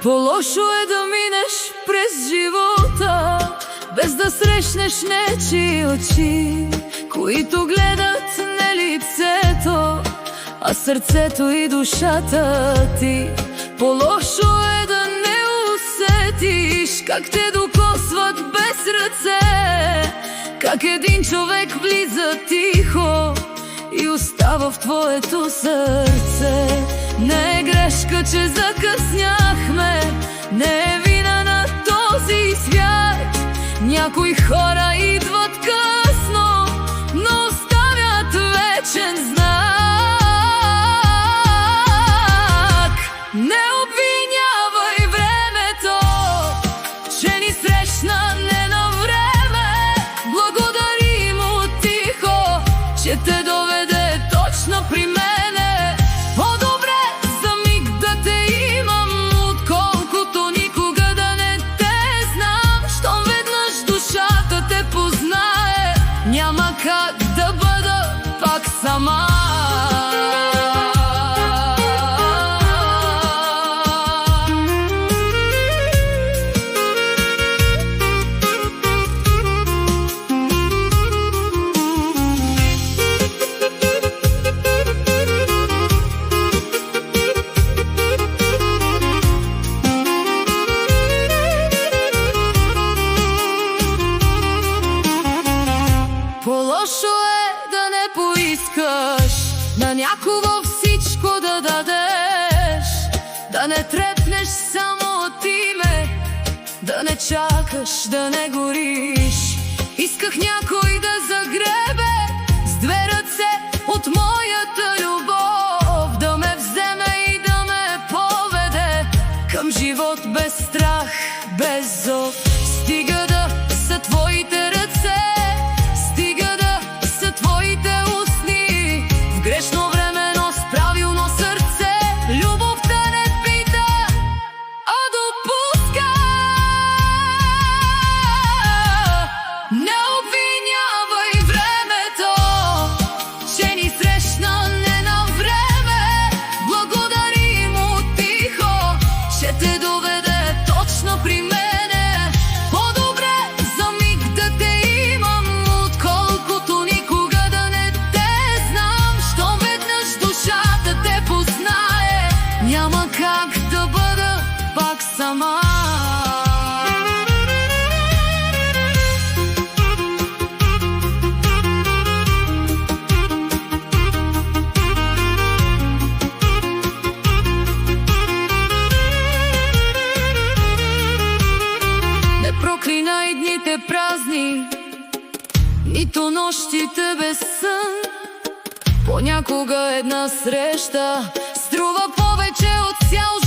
По-лошо е да минеш през живота, без да срещнеш нечии очи, които гледат не лицето, а сърцето и душата ти. По-лошо е да не усетиш как те докосват без ръце, как един човек влиза тихо и остава в твоето сърце. Не е грешка, че закъсняхме, не е вина на този свят. Някои хора идват късно, но оставят вечен знак. Не обвинявай времето, че ни срещна не на време. Благодари му тихо, че те доведе точно при мене. Няма как да бъда пак сама. По-лошо е да не поискаш на някого всичко да дадеш, да не трепнеш само от име, да не чакаш, да не гориш. Исках някой да загребе с две ръце от моята любов, да ме вземе и да ме поведе към живот без страх, без зов. Стига да са твоите ръце, грешно време, но с правилно сърце. Любовта не пита, а допуска. Не обвинявай времето, че ни срещна не на време. Благодари му тихо, че те доведе точно при мене. По-добре за миг да те имам, отколкото никога да не те знам. Душата те познае, няма как да бъда пак сама. Не проклинай дните празни, нито нощите без сън. Понякога една среща струва повече от цял живот.